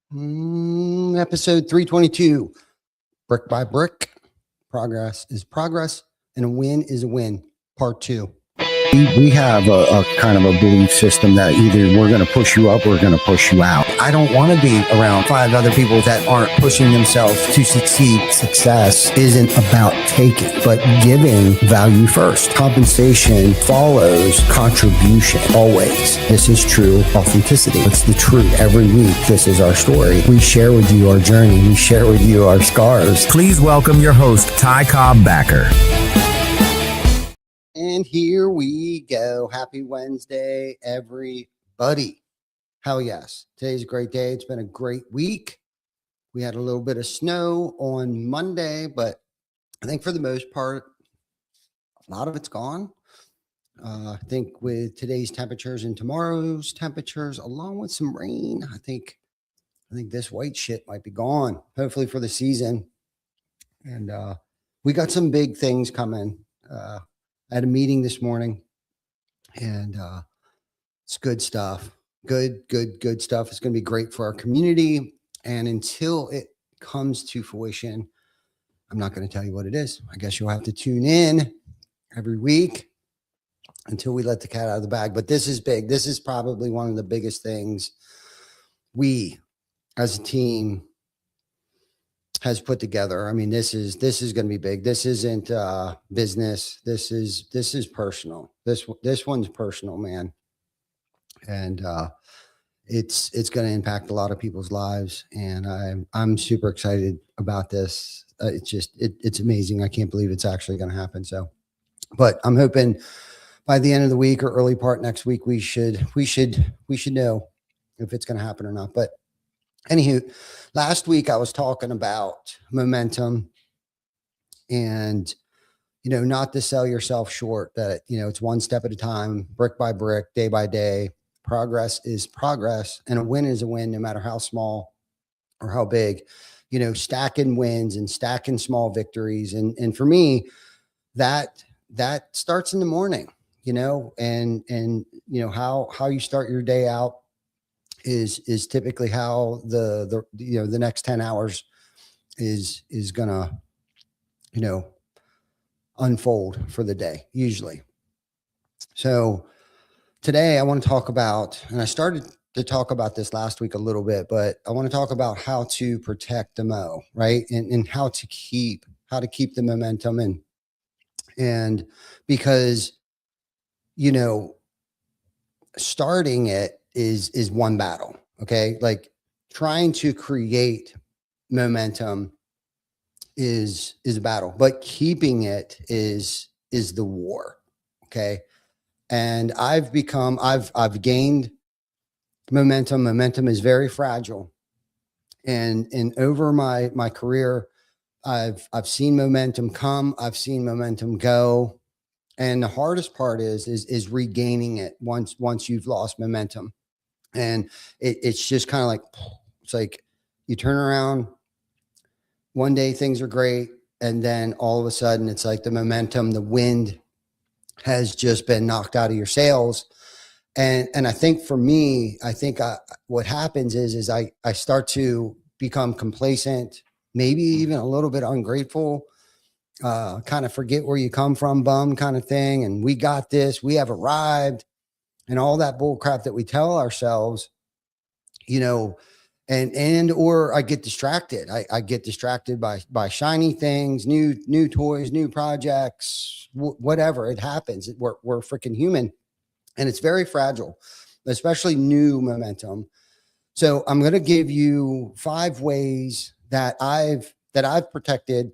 Episode 322, Brick by Brick. Progress is progress, and a win is a win. Part 2. We have a kind of a belief system that either we're going to push you up or we're going to push you out. I don't want to be around 5 other people that aren't pushing themselves to succeed. Success isn't about taking, but giving value first. Compensation follows contribution always. This is true authenticity. It's the truth. Every week, this is our story. We share with you our journey. We share with you our scars. Please welcome your host, Ty Cobb Backer. And here we go. Happy Wednesday, everybody. Hell yes. Today's a great day. It's been a great week. We had a little bit of snow on Monday, but I think for the most part, a lot of it's gone. I think with today's temperatures and tomorrow's temperatures, along with some rain, I think this white shit might be gone, hopefully for the season. And we got some big things coming. I had a meeting this morning, and it's good stuff. Good stuff. It's going to be great for our community. And until it comes to fruition, I'm not going to tell you what it is. I guess you'll have to tune in every week until we let the cat out of the bag. But this is big. This is probably one of the biggest things we as a team has put together. I mean, this is going to be big. This isn't business. This is personal. This one's personal, man. And it's going to impact a lot of people's lives. And I'm super excited about this. It's amazing. I can't believe it's actually going to happen. So, but I'm hoping by the end of the week or early part next week, we should know if it's going to happen or not. But anywho, last week I was talking about momentum and, not to sell yourself short, that, it's one step at a time, brick by brick, day by day. Progress is progress, and a win is a win, no matter how small or how big, stacking wins and stacking small victories. And for me, that starts in the morning, and how you start your day out is typically how the next 10 hours is gonna unfold for the day usually. So today I want to talk about, and I started to talk about this last week a little bit, but I want to talk about how to protect the mo, right? And how to keep the momentum and because starting it is one battle. Okay. Like trying to create momentum is a battle, but keeping it is the war. Okay. And I've gained momentum. Momentum is very fragile. And over my career, I've seen momentum come, I've seen momentum go. And the hardest part is regaining it once you've lost momentum. And it's just kind of like, it's like you turn around one day, things are great. And then all of a sudden it's like the momentum, the wind has just been knocked out of your sails. And I think for me, what happens is I start to become complacent, maybe even a little bit ungrateful, kind of forget where you come from, bum kind of thing. And we got this, we have arrived, and all that bull crap that we tell ourselves, and or I get distracted. I get distracted by shiny things, new toys, new projects, whatever. It happens. We're freaking human, and it's very fragile, especially new momentum. So I'm going to give you 5 ways that I've protected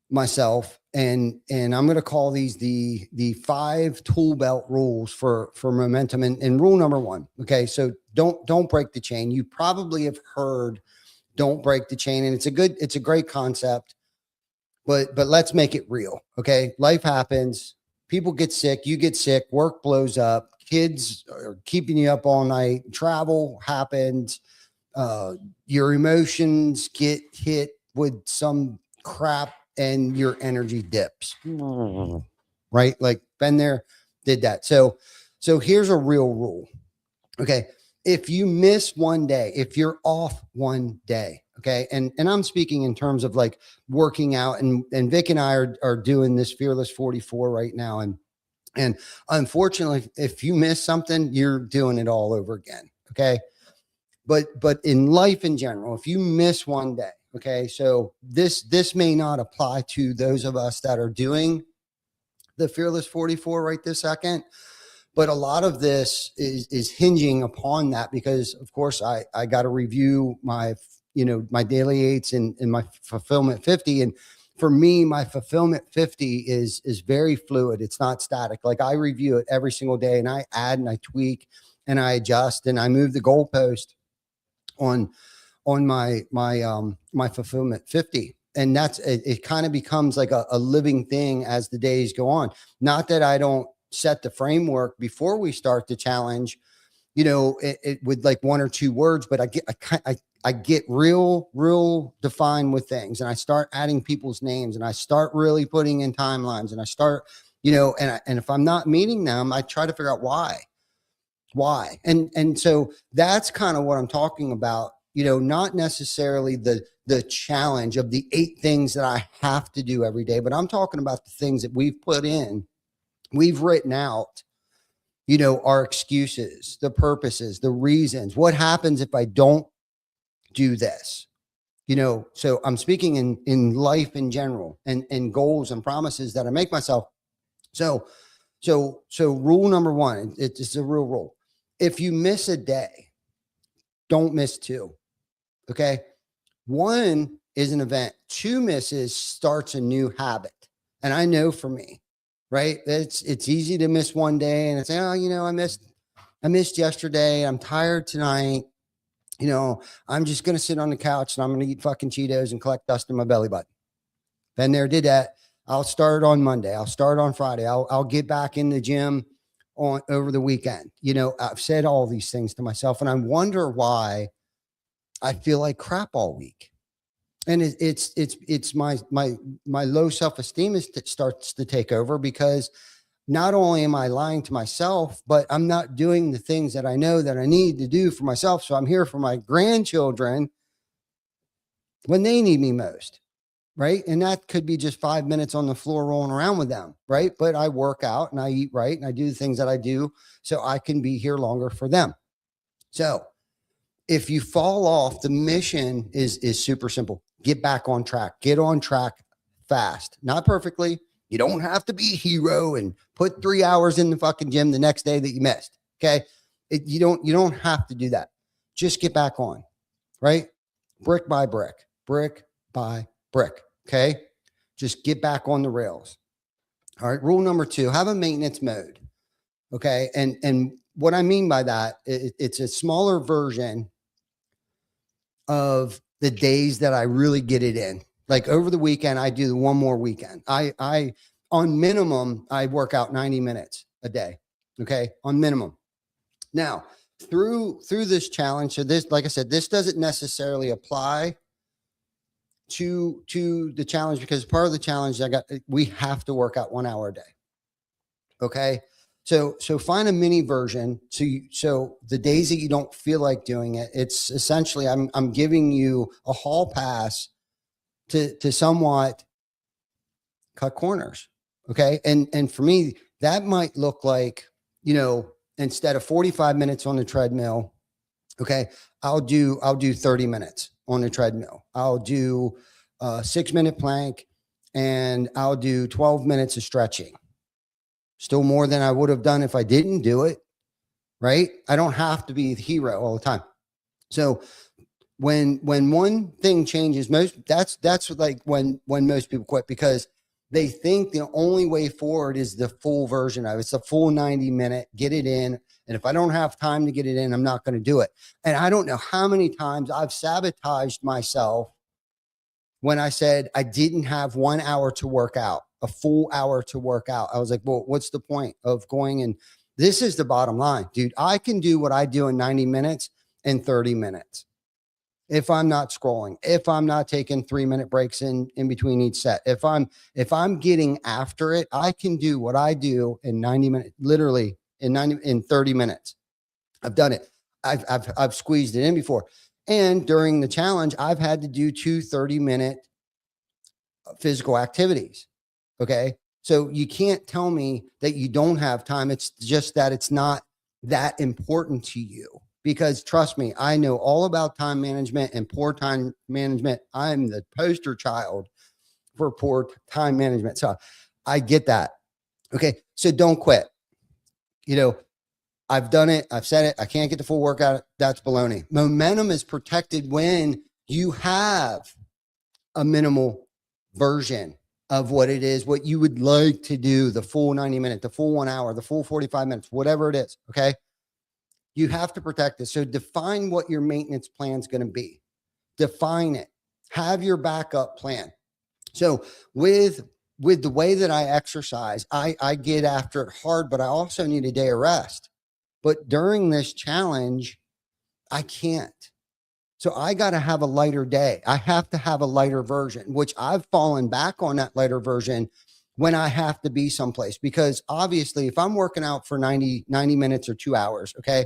myself, and I'm going to call these the 5 tool belt rules for momentum. And rule number 1. Okay. So don't break the chain. You probably have heard don't break the chain, and it's a great concept, but let's make it real. Okay. Life happens. People get sick. You get sick. Work blows up. Kids are keeping you up all night. Travel happens. Your emotions get hit with some crap and your energy dips, right? Like been there, did that. So here's a real rule. Okay. if you miss one day, if you're off one day, okay, and I'm speaking in terms of like working out, and Vic and I are doing this Fearless 44 right now, and unfortunately, if you miss something, you're doing it all over again, okay. But in life in general, if you miss one day, okay, so this may not apply to those of us that are doing the Fearless 44 right this second. But a lot of this is hinging upon that, because of course I got to review my, my daily 8s and my fulfillment 50. And for me, my fulfillment 50 is very fluid. It's not static. Like I review it every single day, and I add and I tweak and I adjust and I move the goalpost on my fulfillment 50. And that's, it kind of becomes like a living thing as the days go on. Not that I don't set the framework before we start the challenge, it with like 1 or 2 words, but I get real defined with things, and I start adding people's names, and I start really putting in timelines, and I start, and if I'm not meeting them, I try to figure out why. And so that's kind of what I'm talking about, not necessarily the challenge of the 8 things that I have to do every day, but I'm talking about the things that we've put in. We've written out, our excuses, the purposes, the reasons. What happens if I don't do this? So I'm speaking in life in general, and goals and promises that I make myself. So rule number 1, it's a real rule. If you miss a day, don't miss 2. Okay. 1 is an event. 2 misses starts a new habit. And I know for me, right, it's easy to miss one day and say, oh, I missed yesterday. I'm tired tonight. I'm just going to sit on the couch and I'm going to eat fucking Cheetos and collect dust in my belly button. Been there, did that. I'll start on Monday. I'll start on Friday. I'll get back in the gym over the weekend. I've said all these things to myself, and I wonder why I feel like crap all week. And it's my low self-esteem starts to take over, because not only am I lying to myself, but I'm not doing the things that I know that I need to do for myself. So I'm here for my grandchildren when they need me most. Right. And that could be just 5 minutes on the floor rolling around with them. Right. But I work out and I eat right and I do the things that I do so I can be here longer for them. So if you fall off, the mission is super simple. Get back on track. Get on track fast. Not perfectly. You don't have to be a hero and put 3 hours in the fucking gym the next day that you missed. Okay. You don't have to do that. Just get back on. Right. Brick by brick. Brick by brick. Okay. Just get back on the rails. All right. Rule number 2, have a maintenance mode. Okay. And what I mean by that, it's a smaller version of the days that I really get it in. Like over the weekend, I do the one more weekend. I on minimum, I work out 90 minutes a day. Okay. On minimum. Now through this challenge. So this, like I said, this doesn't necessarily apply to the challenge, because part of the challenge we have to work out 1 hour a day. Okay. So find a mini version. So the days that you don't feel like doing it, it's essentially, I'm giving you a hall pass to somewhat cut corners. Okay. And for me, that might look like, instead of 45 minutes on the treadmill, okay, I'll do 30 minutes on the treadmill. I'll do a 6-minute plank, and I'll do 12 minutes of stretching. Still more than I would have done if I didn't do it. Right. I don't have to be the hero all the time. So when one thing changes, that's like when most people quit, because they think the only way forward is the full version of it. It's a full 90-minute, get it in. And if I don't have time to get it in, I'm not going to do it. And I don't know how many times I've sabotaged myself when I said I didn't have 1 hour to work out, a full hour to work out. I was like, well, what's the point of going? And this is the bottom line, dude. I can do what I do in 90 minutes in 30 minutes. If I'm not scrolling, if I'm not taking 3-minute breaks in between each set, if I'm getting after it, I can do what I do in 90 minutes, literally in 30 minutes. I've done it. I've squeezed it in before. And during the challenge, I've had to do 2 30-minute physical activities. Okay. So you can't tell me that you don't have time. It's just that it's not that important to you, because trust me, I know all about time management and poor time management. I'm the poster child for poor time management. So I get that. Okay. So don't quit. I've done it. I've said it. I can't get the full workout. That's baloney. Momentum is protected when you have a minimal version of what it is, what you would like to do, the full 90 minutes, the full 1 hour, the full 45 minutes, whatever it is. Okay. You have to protect it. So define what your maintenance plan is going to be. Define it. Have your backup plan. So with the way that I exercise, I get after it hard, but I also need a day of rest. But during this challenge, I can't. So I got to have a lighter day. I have to have a lighter version, which I've fallen back on that lighter version when I have to be someplace, because obviously if I'm working out for 90 minutes or 2 hours, okay,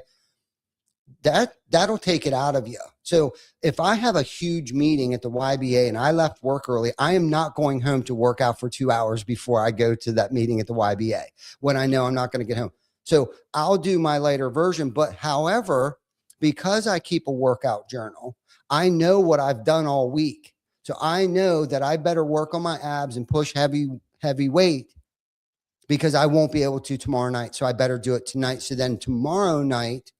that'll take it out of you. So if I have a huge meeting at the YBA and I left work early, I am not going home to work out for 2 hours before I go to that meeting at the YBA when I know I'm not going to get home. So I'll do my later version. But however, because I keep a workout journal, I know what I've done all week. So I know that I better work on my abs and push heavy weight, because I won't be able to tomorrow night. So I better do it tonight. So then tomorrow night,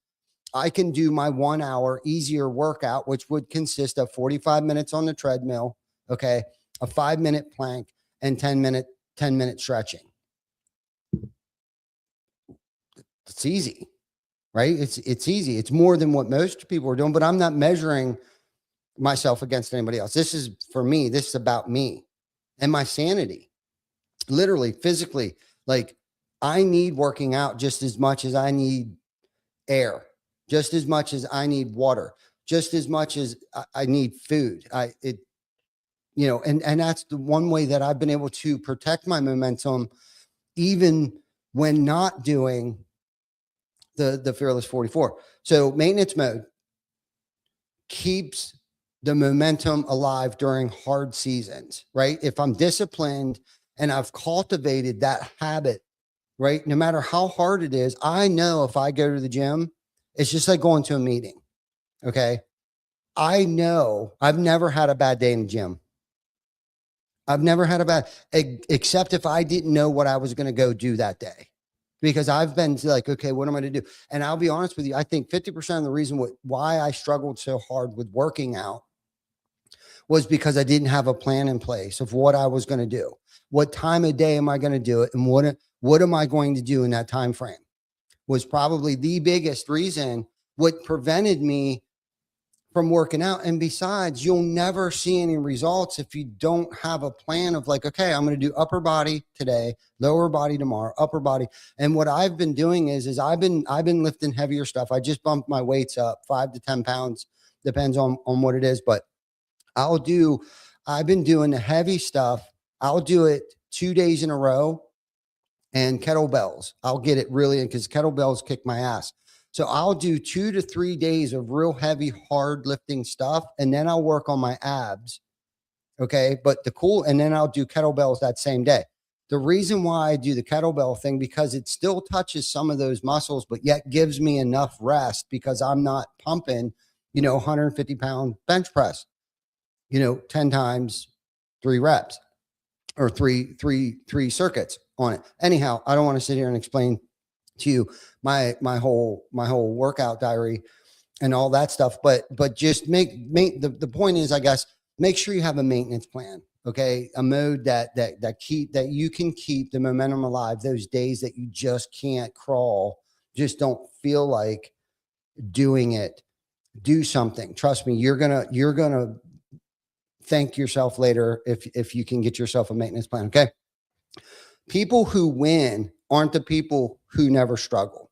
I can do my 1 hour easier workout, which would consist of 45 minutes on the treadmill. Okay. A 5-minute plank and 10 minute stretching. It's easy, right? It's easy. It's more than what most people are doing, but I'm not measuring myself against anybody else. This is for me. This is about me and my sanity, literally, physically. Like, I need working out just as much as I need air, just as much as I need water, just as much as I need food. And that's the one way that I've been able to protect my momentum, even when not doing the Fearless 44. So maintenance mode keeps the momentum alive during hard seasons, right? If I'm disciplined and I've cultivated that habit, right? No matter how hard it is, I know if I go to the gym, it's just like going to a meeting. Okay. I know I've never had a bad day in the gym. I've never had a bad, except if I didn't know what I was going to go do that day, because I've been like, okay, what am I going to do? And I'll be honest with you. I think 50% of the reason why I struggled so hard with working out was because I didn't have a plan in place of what I was going to do. What time of day am I going to do it? And what am I going to do in that time frame was probably the biggest reason what prevented me from working out. And besides, you'll never see any results if you don't have a plan of like, okay, I'm going to do upper body today, lower body tomorrow, upper body. And what I've been doing is I've been lifting heavier stuff. I just bumped my weights up 5 to 10 pounds, depends on what it is. But I've been doing the heavy stuff. I'll do it 2 days in a row, and kettlebells. I'll get it really, because kettlebells kick my ass. So I'll do 2 to 3 days of real heavy, hard lifting stuff. And then I'll work on my abs. Okay. And then I'll do kettlebells that same day. The reason why I do the kettlebell thing, because it still touches some of those muscles, but yet gives me enough rest, because I'm not pumping, 150-pound bench press, 10 times 3 reps or three circuits on it. Anyhow, I don't want to sit here and explain to you my whole workout diary and all that stuff, but just make the point is, I guess, make sure you have a maintenance plan. Okay. A mode that you can keep the momentum alive those days that you just can't crawl, just don't feel like doing it. Do something. Trust me, you're gonna thank yourself later if you can get yourself a maintenance plan. Okay. People who win aren't the people who never struggle.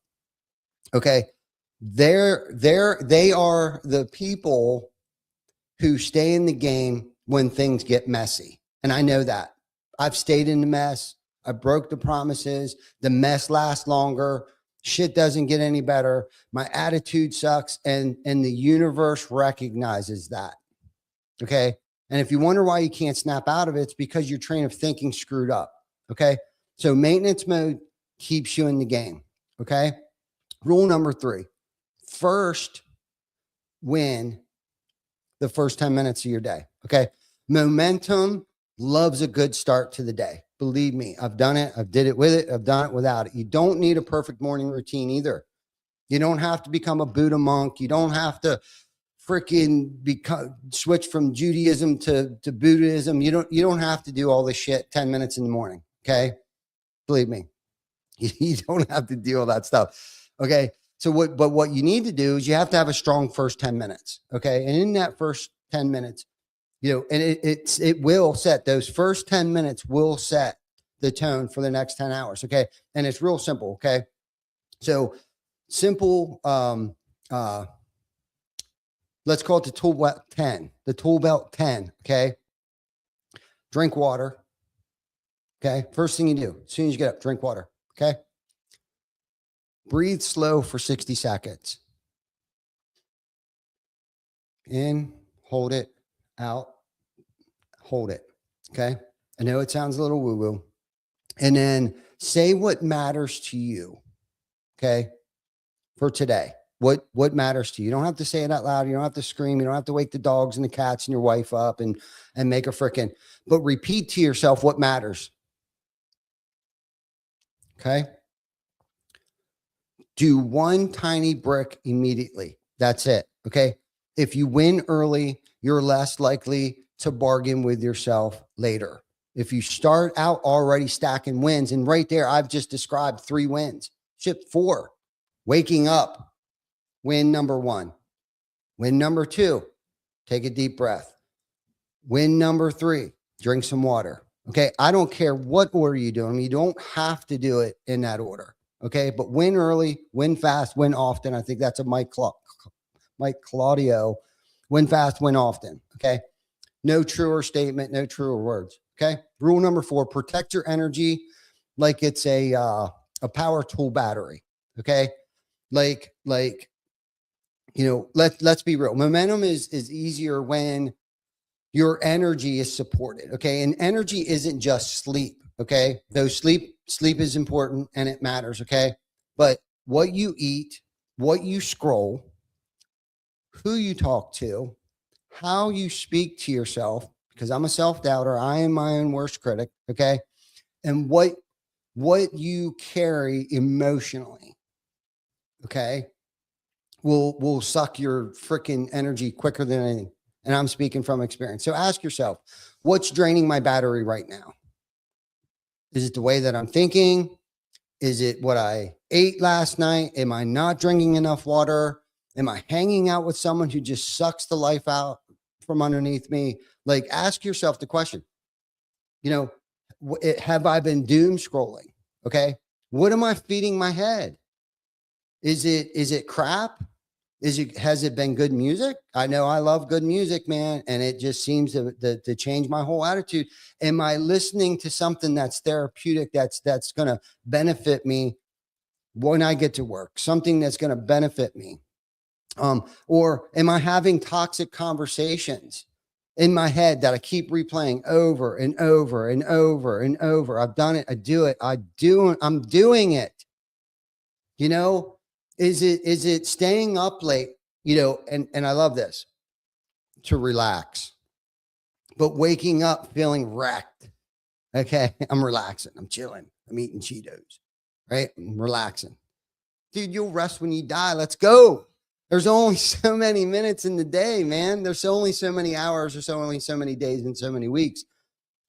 Okay. They are the people who stay in the game when things get messy. And I know that. I've stayed in the mess. I broke the promises. The mess lasts longer. Shit doesn't get any better. My attitude sucks. And the universe recognizes that. Okay. And if you wonder why you can't snap out of it, it's because your train of thinking screwed up. Okay. So maintenance mode keeps you in the game. Okay. Rule number 3, first win the first 10 minutes of your day. Okay. Momentum loves a good start to the day. Believe me, I've done it. I've did it with it. I've done it without it. You don't need a perfect morning routine either. You don't have to become a Buddha monk. You don't have to freaking switch from Judaism to Buddhism. You don't have to do all this shit 10 minutes in the morning. Okay. Believe me, you don't have to do all that stuff. Okay. So what you need to do is you have to have a strong first 10 minutes. Okay. And in that first 10 minutes, and it will set, those first 10 minutes will set the tone for the next 10 hours. Okay. And it's real simple. Okay. So simple, let's call it the ToolBelt 10, the ToolBelt 10. Okay. Drink water. Okay. First thing you do as soon as you get up, drink water. Okay. Breathe slow for 60 seconds. In, hold it, out, hold it. Okay. I know it sounds a little woo-woo. And then say what matters to you. Okay. For today. What matters to you? You don't have to say it out loud. You don't have to scream. You don't have to wake the dogs and the cats and your wife up and make a frickin', but repeat to yourself what matters. Okay. Do one tiny brick immediately. That's it. Okay. If you win early, you're less likely to bargain with yourself later. If you start out already stacking wins, and right there, I've just described 3 wins. Shit, 4. Waking up, win number 1. Win number 2, take a deep breath. Win number 3, drink some water. Okay. I don't care what order you do. I mean, you don't have to do it in that order. Okay. But win early, win fast, win often. I think that's a Mike Claudio. Win fast, win often. Okay. No truer statement, no truer words. Okay. Rule number 4, protect your energy like it's a power tool battery. Okay. Like, let's be real. Momentum is easier when your energy is supported. Okay. And energy isn't just sleep. Okay. Though sleep is important and it matters. Okay. But what you eat, what you scroll, who you talk to, how you speak to yourself, because I'm a self-doubter. I am my own worst critic. Okay. And what you carry emotionally. Okay. Will suck your freaking energy quicker than anything. And I'm speaking from experience. So ask yourself, what's draining my battery right now? Is it the way that I'm thinking? Is it what I ate last night? Am I not drinking enough water? Am I hanging out with someone who just sucks the life out from underneath me? Like, ask yourself the question, have I been doom scrolling? Okay. What am I feeding my head? Is it crap? Has it been good music? I know I love good music, man. And it just seems to change my whole attitude. Am I listening to something that's therapeutic, that's going to benefit me when I get to work, something that's going to benefit me? Or am I having toxic conversations in my head that I keep replaying over and over and over and over? I've done it. I do it. I'm doing it. Is it staying up late, and I love this, to relax, but waking up feeling wrecked. Okay. I'm relaxing. I'm chilling. I'm eating Cheetos, right? I'm relaxing. Dude, you'll rest when you die. Let's go. There's only so many minutes in the day, man. There's only so many hours. There's only so many days and so many weeks.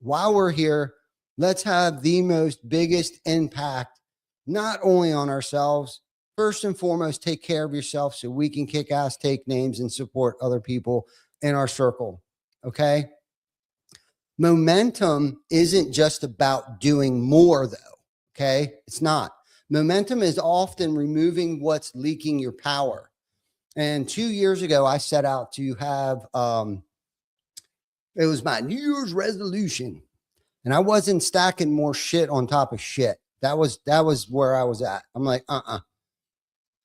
While we're here, let's have the biggest impact, not only on ourselves. First and foremost, take care of yourself so we can kick ass, take names, and support other people in our circle. Okay. Momentum isn't just about doing more, though. Okay. It's not. Momentum is often removing what's leaking your power. And 2 years ago, I set out to have, it was my New Year's resolution, and I wasn't stacking more shit on top of shit. That was where I was at. I'm like,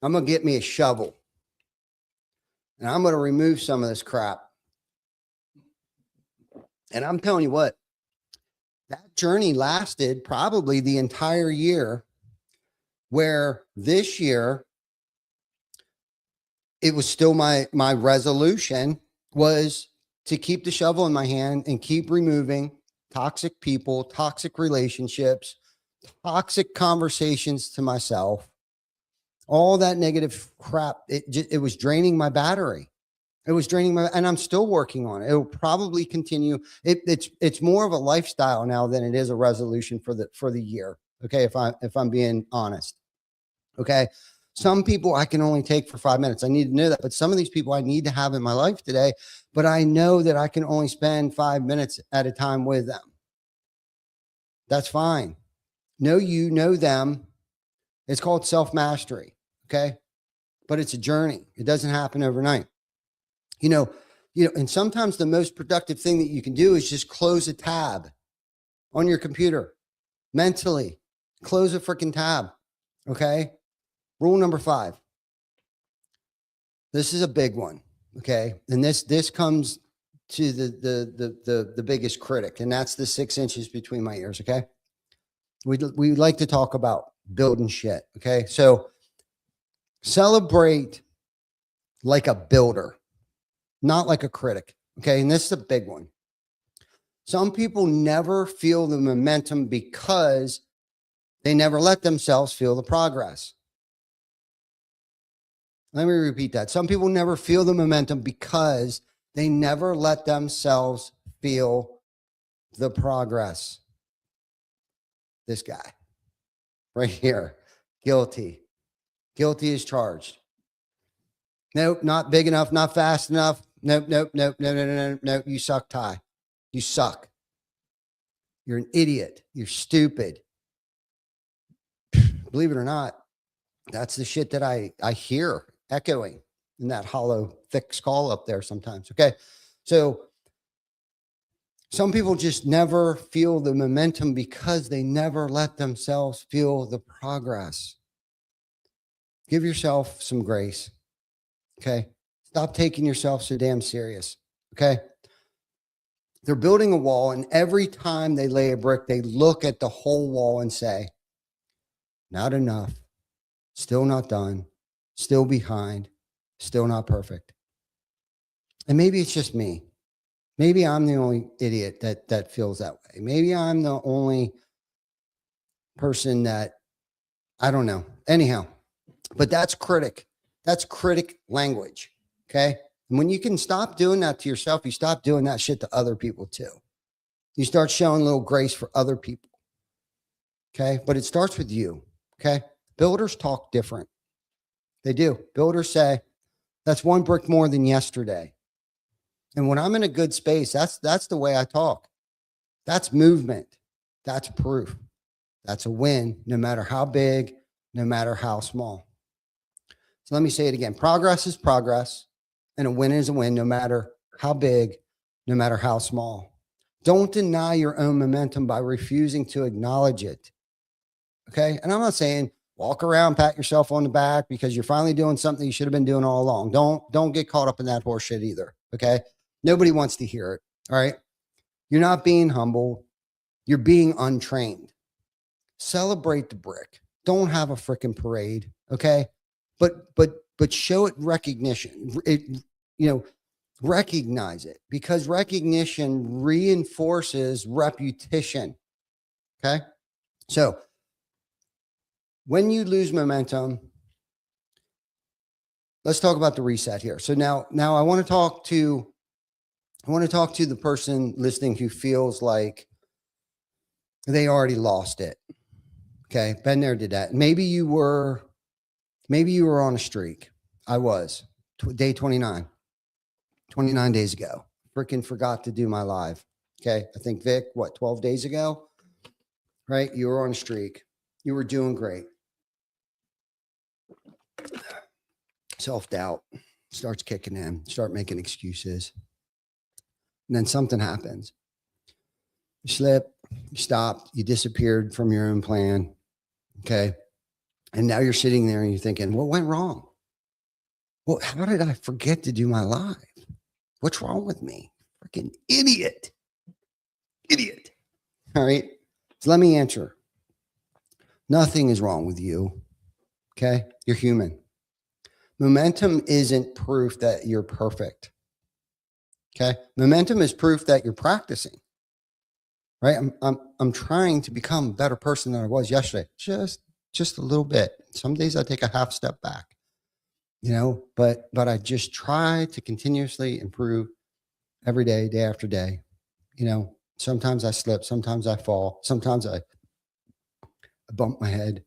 I'm going to get me a shovel and I'm going to remove some of this crap. And I'm telling you what, that journey lasted probably the entire year, where this year it was still my resolution was to keep the shovel in my hand and keep removing toxic people, toxic relationships, toxic conversations to myself, all that negative crap. It was draining my battery. It was draining my, and I'm still working on it. It will probably continue. It's more of a lifestyle now than it is a resolution for the year. Okay. If I'm being honest. Okay. Some people I can only take for 5 minutes. I need to know that, but some of these people I need to have in my life today, but I know that I can only spend 5 minutes at a time with them. That's fine. Know you, know them. It's called self-mastery. Okay. But it's a journey. It doesn't happen overnight. You know, and sometimes the most productive thing that you can do is just close a tab on your computer mentally. Close a freaking tab. Okay. Rule number 5. This is a big one. Okay. And this comes to the biggest critic, and that's the 6 inches between my ears. Okay. We like to talk about building shit. Okay. So celebrate like a builder, not like a critic. Okay. And this is a big one. Some people never feel the momentum because they never let themselves feel the progress. Let me repeat that. Some people never feel the momentum because they never let themselves feel the progress. This guy right here, guilty. Guilty as charged. Nope, not big enough, not fast enough. Nope. No. You suck, Ty. You suck. You're an idiot. You're stupid. Believe it or not, that's the shit that I hear echoing in that hollow, thick skull up there sometimes. Okay. So some people just never feel the momentum because they never let themselves feel the progress. Give yourself some grace. Okay. Stop taking yourself so damn serious. Okay. They're building a wall, and every time they lay a brick, they look at the whole wall and say, not enough, still not done, still behind, still not perfect. And maybe it's just me. Maybe I'm the only idiot that feels that way. Maybe I'm the only person that, I don't know. Anyhow, but that's critic. That's critic language. Okay. And when you can stop doing that to yourself, you stop doing that shit to other people too. You start showing a little grace for other people. Okay. But it starts with you. Okay. Builders talk different. They do. Builders say, that's one brick more than yesterday. And when I'm in a good space, that's the way I talk. That's movement. That's proof. That's a win, no matter how big, no matter how small. So let me say it again. Progress is progress, and a win is a win, no matter how big, no matter how small. Don't deny your own momentum by refusing to acknowledge it. Okay. And I'm not saying walk around, pat yourself on the back because you're finally doing something you should have been doing all along. Don't get caught up in that horse shit either. Okay. Nobody wants to hear it. All right. You're not being humble. You're being untrained. Celebrate the brick. Don't have a freaking parade. Okay. But show it recognition. Recognize it, because recognition reinforces repetition. Okay. So when you lose momentum, let's talk about the reset here. So now I want to talk to the person listening who feels like they already lost it. Okay. Been there, did that. Maybe you were on a streak. I was day 29 days ago. Freaking forgot to do my live. Okay. I think Vic, 12 days ago, right? You were on a streak. You were doing great. Self-doubt starts kicking in, start making excuses. And then something happens. You slip, you stopped, you disappeared from your own plan. Okay. And now you're sitting there and you're thinking, what went wrong? Well, how did I forget to do my live? What's wrong with me? Freaking idiot. Idiot. All right. So let me answer. Nothing is wrong with you. Okay. You're human. Momentum isn't proof that you're perfect. Okay. Momentum is proof that you're practicing. Right. I'm trying to become a better person than I was yesterday. Just a little bit. Some days I take a half step back, but I just try to continuously improve every day, day after day. Sometimes I slip, sometimes I fall, sometimes I bump my head.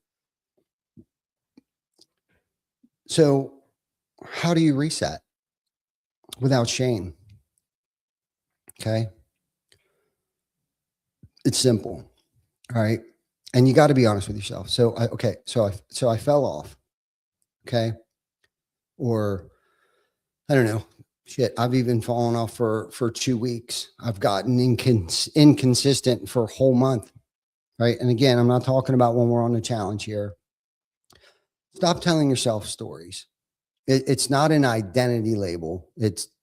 So how do you reset without shame? Okay. It's simple. All right. And you got to be honest with yourself. So I fell off. Okay. Or I don't know. Shit. I've even fallen off for 2 weeks. I've gotten inconsistent for a whole month. Right. And again, I'm not talking about when we're on the challenge here. Stop telling yourself stories. It's not an identity label.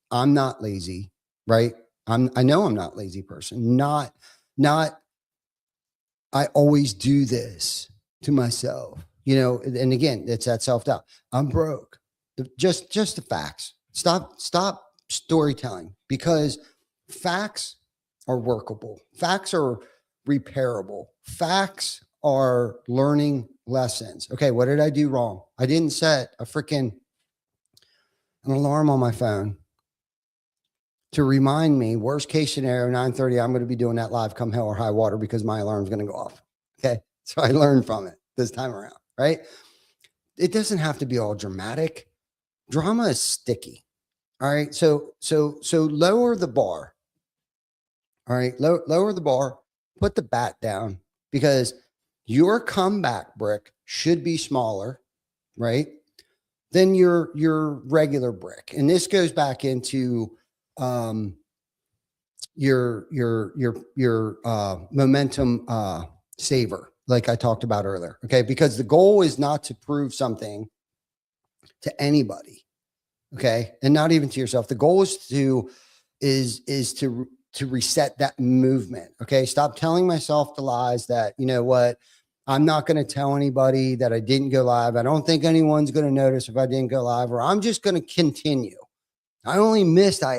I'm not lazy. Right. I know I'm not a lazy person. Not I always do this to myself, and again, it's that self-doubt. I'm broke. Just the facts. Stop storytelling, because facts are workable. Facts are repairable. Facts are learning lessons. Okay. What did I do wrong? I didn't set an alarm on my phone to remind me, worst case scenario, 9:30, I'm going to be doing that live come hell or high water, because my alarm's going to go off. Okay. So I learned from it this time around, right? It doesn't have to be all dramatic. Drama is sticky. All right. So lower the bar. All right. Lower the bar, put the bat down, because your comeback brick should be smaller, right, than your regular brick. And this goes back into your momentum saver, like I talked about earlier. Okay. Because the goal is not to prove something to anybody. Okay. And not even to yourself. The goal is to reset that movement. Okay. Stop telling myself the lies that, you know what, I'm not going to tell anybody that I didn't go live. I don't think anyone's going to notice if I didn't go live, or I'm just going to continue. I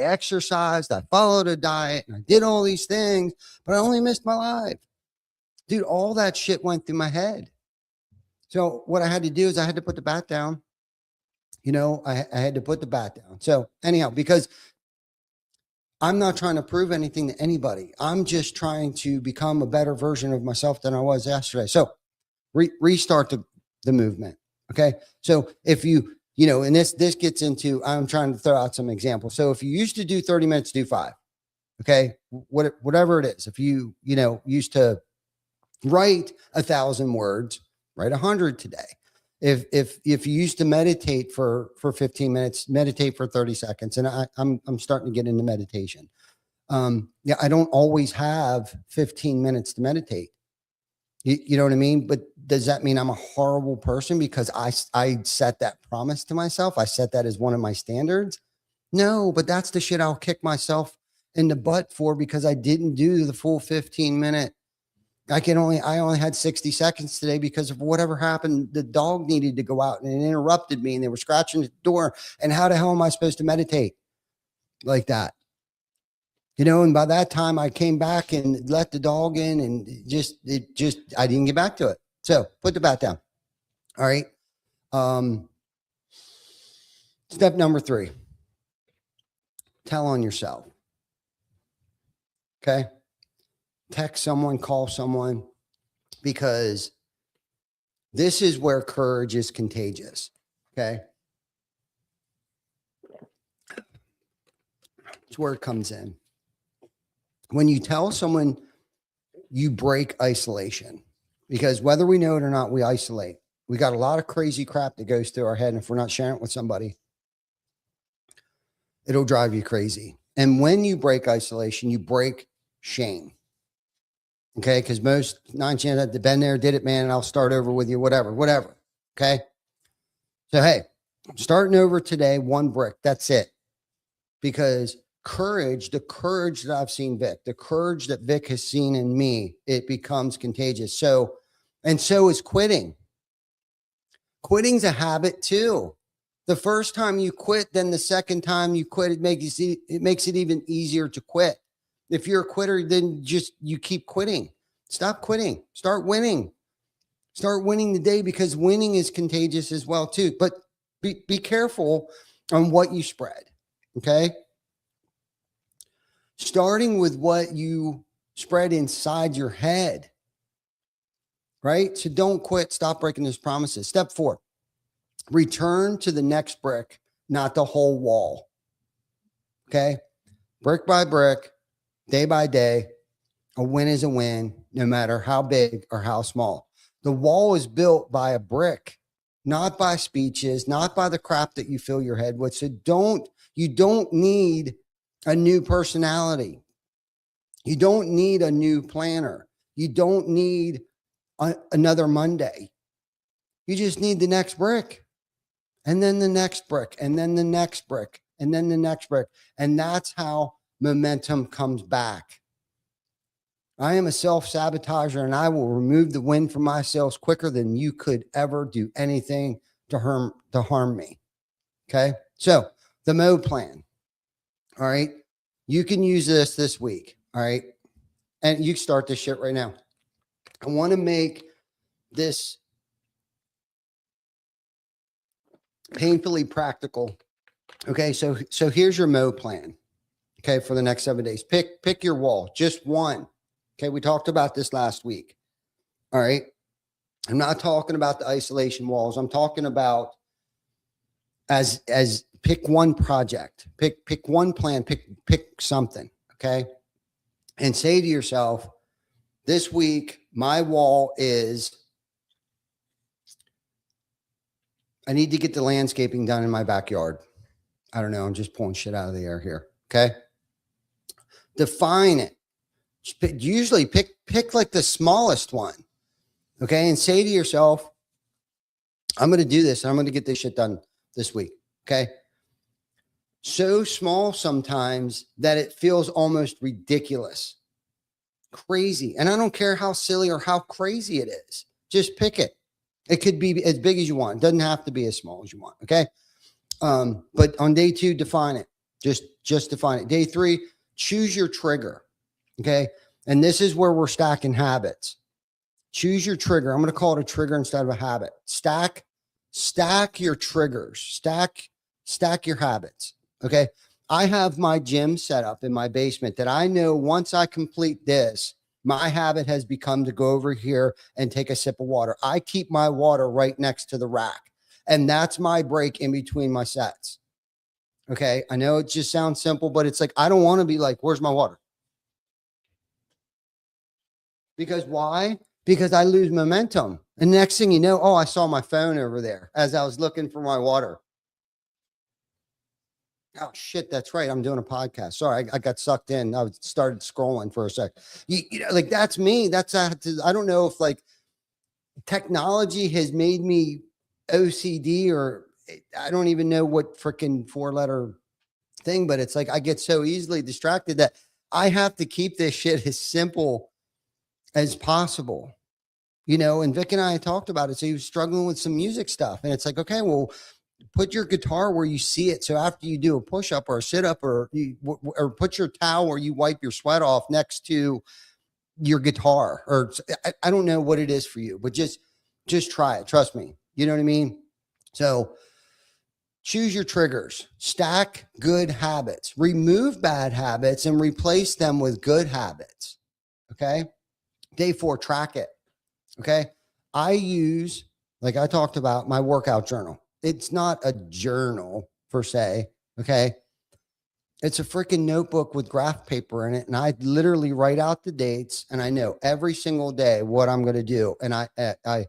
exercised, I followed a diet, and I did all these things, but I only missed my live. Dude, all that shit went through my head. So what I had to do is I had to put the bat down. I had to put the bat down. So anyhow, because I'm not trying to prove anything to anybody. I'm just trying to become a better version of myself than I was yesterday. So restart the movement. Okay. So if and this gets into, I'm trying to throw out some examples. So if you used to do 30 minutes, do 5. Okay. Whatever it is. If you used to write 1,000 words, write 100 today. If you used to meditate for 15 minutes, meditate for 30 seconds. And I'm starting to get into meditation. I don't always have 15 minutes to meditate. You know what I mean? But does that mean I'm a horrible person because I set that promise to myself? I set that as one of my standards? No, but that's the shit I'll kick myself in the butt for, because I didn't do the full 15-minute. I only had 60 seconds today because of whatever happened. The dog needed to go out and it interrupted me, and they were scratching the door. And how the hell am I supposed to meditate like that? And by that time I came back and let the dog in, and I didn't get back to it. So put the bat down. All right. Step number 3, tell on yourself. Okay. Text someone, call someone, because this is where courage is contagious. Okay. It's where it comes in. When you tell someone, you break isolation, because whether we know it or not, we isolate. We got a lot of crazy crap that goes through our head. And if we're not sharing it with somebody, it'll drive you crazy. And when you break isolation, you break shame. Okay. Because most 9 chances I've been there, did it, man. And I'll start over with you, whatever. Okay. So, hey, starting over today, 1 brick. That's it. Because courage, the courage that I've seen Vic, the courage that Vic has seen in me, it becomes contagious. So is quitting. Quitting's a habit too. The first time you quit, then the second time you quit, it makes it even easier to quit. If you're a quitter, then you keep quitting. Stop quitting. Start winning. Start winning the day, because winning is contagious as well too. But be careful on what you spread. Okay. Starting with what you spread inside your head. Right. So don't quit. Stop breaking those promises. Step 4, return to the next brick, not the whole wall. Okay. Brick by brick, day by day, a win is a win, no matter how big or how small. The wall is built by a brick, not by speeches, not by the crap that you fill your head with. So you don't need a new personality. You don't need a new planner. You don't need another Monday. You just need the next brick, and then the next brick, and then the next brick, and then the next brick. And that's how momentum comes back. I am a self-sabotager, and I will remove the wind from my sails quicker than you could ever do anything to harm me. Okay. So the mode plan. All right. You can use this week. All right. And you start this shit right now. I want to make this painfully practical. Okay. So here's your mode plan. Okay. For the next 7 days, pick your wall, just one. Okay. We talked about this last week. All right. I'm not talking about the isolation walls. I'm talking about as pick one project, pick one plan, pick something. Okay. And say to yourself, this week, my wall is, I need to get the landscaping done in my backyard. I don't know. I'm just pulling shit out of the air here. Okay. Define it. Usually pick like the smallest one. Okay. And say to yourself, I'm going to do this. I'm going to get this shit done this week. Okay. So small sometimes that it feels almost ridiculous, crazy. And I don't care how silly or how crazy it is. Just pick it. It could be as big as you want. It doesn't have to be as small as you want. Okay. But on day 2, define it. Just define it. Day 3, choose your trigger. Okay. And this is where we're stacking habits. Choose your trigger. I'm going to call it a trigger instead of a habit. Stack your triggers. Stack your habits. Okay. I have my gym set up in my basement that I know once I complete this, my habit has become to go over here and take a sip of water. I keep my water right next to the rack, and that's my break in between my sets. Okay. I know it just sounds simple, but it's like, I don't want to be like, where's my water? Because why? Because I lose momentum. And next thing you know, I saw my phone over there as I was looking for my water. Oh shit, that's right. I'm doing a podcast. Sorry, I got sucked in. I started scrolling for a sec. You know, like that's me. I don't know if like technology has made me OCD, or I don't even know what freaking 4-letter thing, but it's like I get so easily distracted that I have to keep this shit as simple as possible. You know, and Vic and I talked about it. So he was struggling with some music stuff, and it's like, okay, well, put your guitar where you see it. So after you do a push-up or a sit-up, or put your towel where you wipe your sweat off next to your guitar, or I don't know what it is for you, but just try it. Trust me. You know what I mean? So choose your triggers, stack good habits, remove bad habits, and replace them with good habits. Okay. Day 4, track it. Okay. I use, like I talked about, my workout journal. It's not a journal per se. Okay. It's a freaking notebook with graph paper in it. And I literally write out the dates, and I know every single day what I'm going to do. And I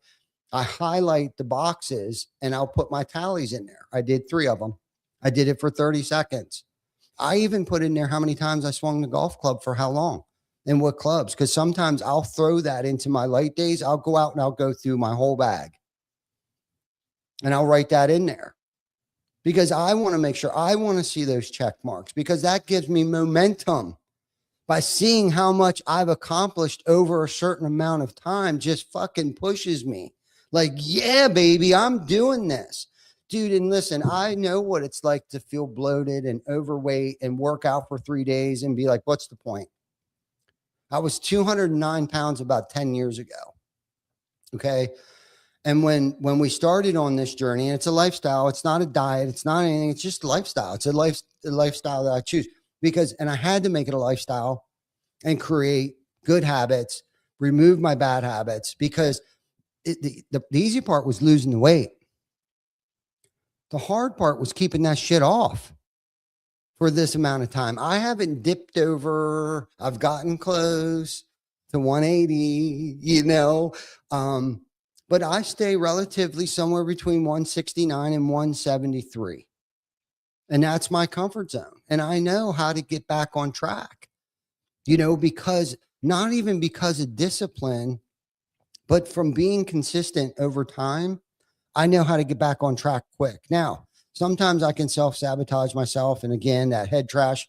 highlight the boxes, and I'll put my tallies in there. I did 3 of them. I did it for 30 seconds. I even put in there how many times I swung the golf club for how long and what clubs. Cause sometimes I'll throw that into my light days. I'll go out and I'll go through my whole bag. And I'll write that in there because I want to make sure I want to see those check marks because that gives me momentum by seeing how much I've accomplished over a certain amount of time. Just fucking pushes me like, yeah, baby, I'm doing this, dude. And listen, I know what it's like to feel bloated and overweight and work out for 3 days and be like, what's the point? I was 209 pounds about 10 years ago. Okay. And when we started on this journey, and it's a lifestyle, it's not a diet, it's not anything, it's just a lifestyle. It's a lifestyle that I choose because, and I had to make it a lifestyle and create good habits, remove my bad habits because the easy part was losing the weight. The hard part was keeping that shit off for this amount of time. I haven't dipped over, I've gotten close to 180, you know, but I stay relatively somewhere between 169 and 173. And that's my comfort zone. And I know how to get back on track, you know, because not even because of discipline, but from being consistent over time, I know how to get back on track quick. Now, sometimes I can self-sabotage myself. And again, that head trash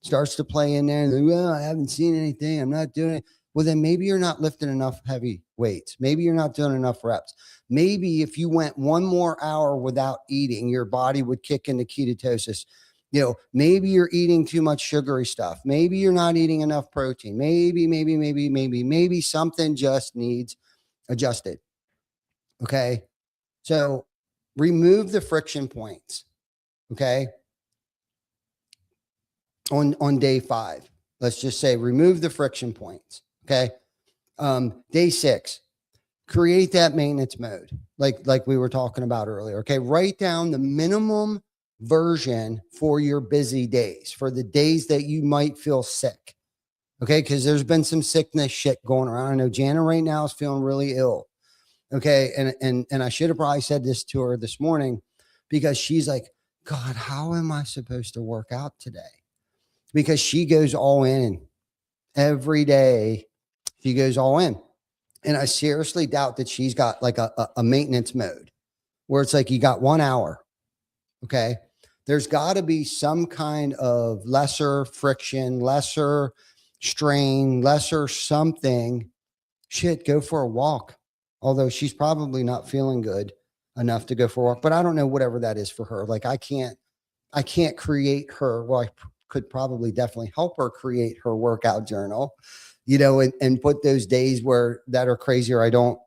starts to play in there. And, well, I haven't seen anything. I'm not doing it. Well, then maybe you're not lifting enough heavy weights. Maybe you're not doing enough reps. Maybe if you went one more hour without eating, your body would kick into ketosis. You know, maybe you're eating too much sugary stuff. Maybe you're not eating enough protein. Maybe something just needs adjusted. Okay. So remove the friction points. Okay. On day 5, let's just say remove the friction points. Okay. Day 6, create that maintenance mode. Like we were talking about earlier. Okay. Write down the minimum version for your busy days, for the days that you might feel sick. Okay. Cause there's been some sickness shit going around. I know Jana right now is feeling really ill. Okay. And I should have probably said this to her this morning because she's like, God, how am I supposed to work out today? Because she goes all in every day. She goes all in. And I seriously doubt that she's got like a maintenance mode where it's like you got 1 hour. Okay. There's got to be some kind of lesser friction, lesser strain, lesser something. Shit, go for a walk. Although she's probably not feeling good enough to go for a walk, but I don't know whatever that is for her. Like I can't create her. Well, I could probably definitely help her create her workout journal, you know, and put those days where that are crazier. I don't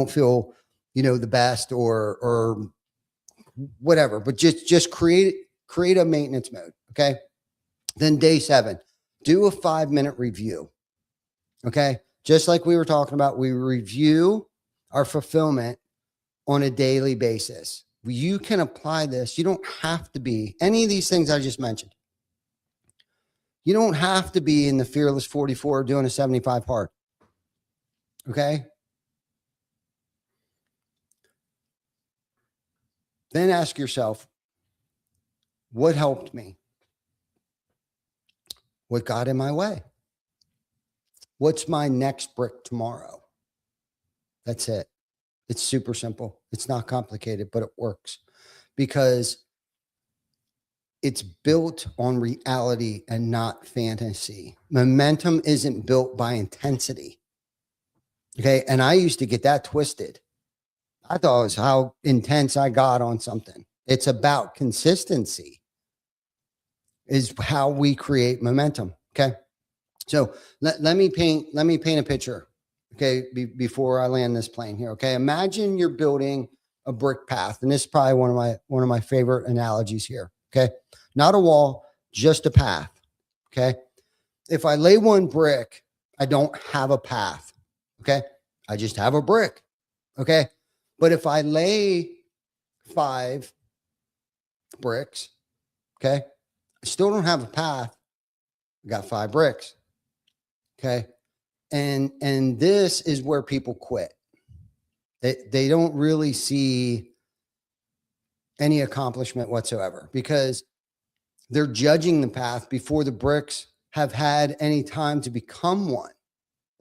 feel, you know, the best or whatever, but just create a maintenance mode. Okay. Then day 7, do a 5-minute review. Okay. Just like we were talking about, we review our fulfillment on a daily basis. You can apply this. You don't have to be any of these things I just mentioned. You don't have to be in the Fearless 44 doing a 75 hard. Okay. Then ask yourself, what helped me? What got in my way? What's my next brick tomorrow? That's it. It's super simple. It's not complicated, but it works because it's built on reality and not fantasy. Momentum isn't built by intensity. Okay. And I used to get that twisted. I thought it was how intense I got on something. It's about consistency is how we create momentum. Okay. So let me paint a picture. Okay. Before I land this plane here. Okay. Imagine you're building a brick path. And this is probably one of my favorite analogies here. Okay. Not a wall, just a path. Okay. If I lay one brick, I don't have a path. Okay. I just have a brick. Okay. But if I lay 5 bricks, okay, I still don't have a path. I got 5 bricks. Okay. And this is where people quit. They don't really see any accomplishment whatsoever because they're judging the path before the bricks have had any time to become one.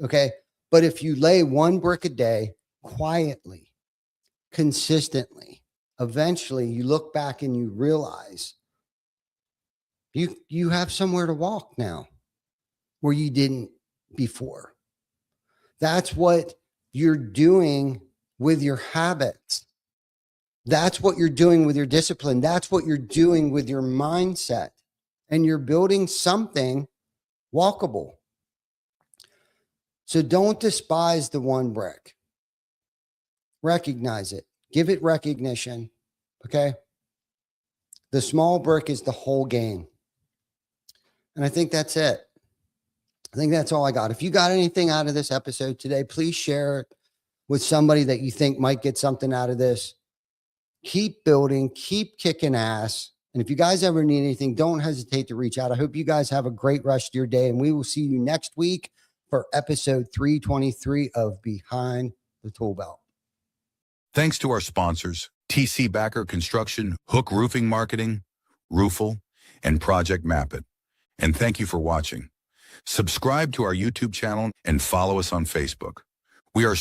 Okay. But if you lay 1 brick a day quietly, consistently, eventually you look back and you realize you have somewhere to walk now where you didn't before. That's what you're doing with your habits. That's what you're doing with your discipline. That's what you're doing with your mindset. And you're building something walkable. So don't despise the one brick. Recognize it. Give it recognition. Okay? The small brick is the whole game. And I think that's it. I think that's all I got. If you got anything out of this episode today, please share it with somebody that you think might get something out of this. Keep building, keep kicking ass. And if you guys ever need anything, don't hesitate to reach out. I hope you guys have a great rest of your day, and we will see you next week for episode 323 of Behind the ToolBelt. Thanks to our sponsors, TC Backer Construction, Hook Roofing Marketing, Roofle, and Project Mapit. And thank you for watching. Subscribe to our YouTube channel and follow us on Facebook. We are